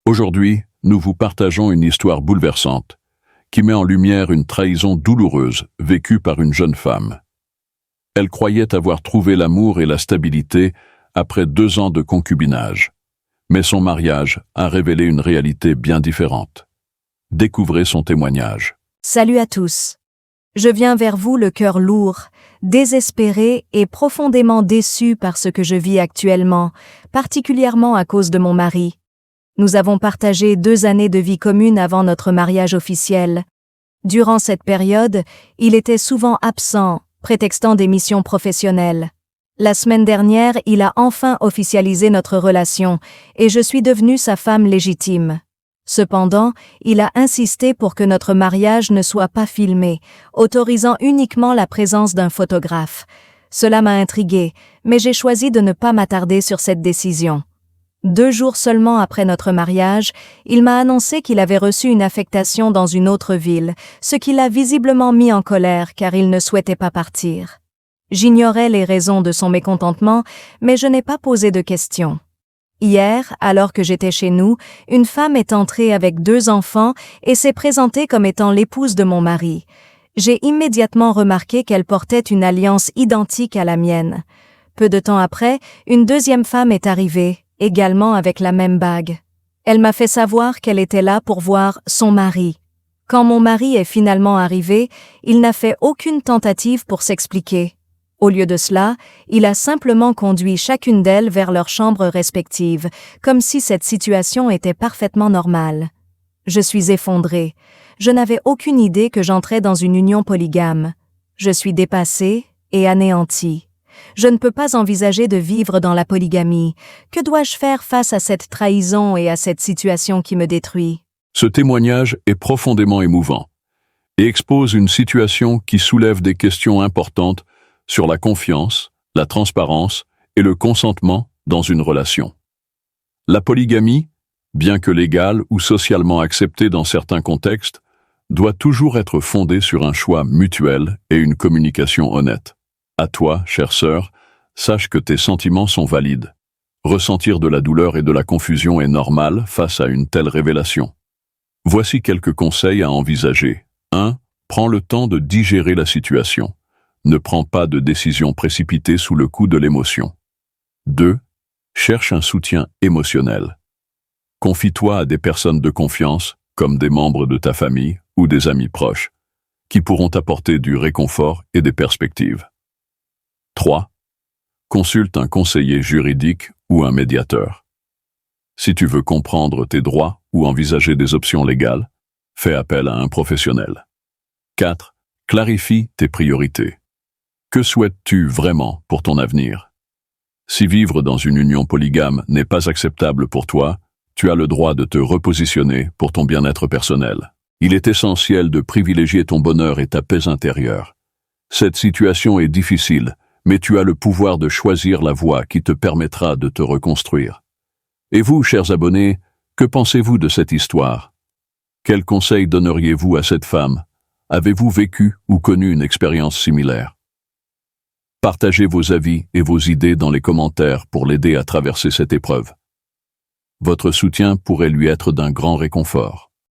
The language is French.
Aujourd'hui, nous vous partageons une histoire bouleversante qui met en lumière une trahison douloureuse vécue par une jeune femme. Elle croyait avoir trouvé l'amour et la stabilité après 2 ans de concubinage. Mais son mariage a révélé une réalité bien différente. Découvrez son témoignage. Salut à tous. Je viens vers vous le cœur lourd, désespéré et profondément déçu par ce que je vis actuellement, particulièrement à cause de mon mari. Nous avons partagé 2 années de vie commune avant notre mariage officiel. Durant cette période, il était souvent absent, prétextant des missions professionnelles. La semaine dernière, il a enfin officialisé notre relation et je suis devenue sa femme légitime. Cependant, il a insisté pour que notre mariage ne soit pas filmé, autorisant uniquement la présence d'un photographe. Cela m'a intriguée, mais j'ai choisi de ne pas m'attarder sur cette décision. 2 jours seulement après notre mariage, il m'a annoncé qu'il avait reçu une affectation dans une autre ville, ce qui l'a visiblement mis en colère car il ne souhaitait pas partir. J'ignorais les raisons de son mécontentement, mais je n'ai pas posé de questions. Hier, alors que j'étais chez nous, une femme est entrée avec 2 enfants et s'est présentée comme étant l'épouse de mon mari. J'ai immédiatement remarqué qu'elle portait une alliance identique à la mienne. Peu de temps après, une 2e femme est arrivée, également avec la même bague. Elle m'a fait savoir qu'elle était là pour voir son mari. Quand mon mari est finalement arrivé, il n'a fait aucune tentative pour s'expliquer. Au lieu de cela, il a simplement conduit chacune d'elles vers leurs chambres respectives, comme si cette situation était parfaitement normale. Je suis effondrée. Je n'avais aucune idée que j'entrais dans une union polygame. Je suis dépassée et anéantie. Je ne peux pas envisager de vivre dans la polygamie. Que dois-je faire face à cette trahison et à cette situation qui me détruit? Ce témoignage est profondément émouvant et expose une situation qui soulève des questions importantes sur la confiance, la transparence et le consentement dans une relation. La polygamie, bien que légale ou socialement acceptée dans certains contextes, doit toujours être fondée sur un choix mutuel et une communication honnête. À toi, chère sœur, sache que tes sentiments sont valides. Ressentir de la douleur et de la confusion est normal face à une telle révélation. Voici quelques conseils à envisager. 1. Prends le temps de digérer la situation. Ne prends pas de décision précipitée sous le coup de l'émotion. 2. Cherche un soutien émotionnel. Confie-toi à des personnes de confiance, comme des membres de ta famille ou des amis proches, qui pourront t'apporter du réconfort et des perspectives. 3. Consulte un conseiller juridique ou un médiateur. Si tu veux comprendre tes droits ou envisager des options légales, fais appel à un professionnel. 4. Clarifie tes priorités. Que souhaites-tu vraiment pour ton avenir? Si vivre dans une union polygame n'est pas acceptable pour toi, tu as le droit de te repositionner pour ton bien-être personnel. Il est essentiel de privilégier ton bonheur et ta paix intérieure. Cette situation est difficile, mais tu as le pouvoir de choisir la voie qui te permettra de te reconstruire. Et vous, chers abonnés, que pensez-vous de cette histoire? Quels conseils donneriez-vous à cette femme? Avez-vous vécu ou connu une expérience similaire? Partagez vos avis et vos idées dans les commentaires pour l'aider à traverser cette épreuve. Votre soutien pourrait lui être d'un grand réconfort.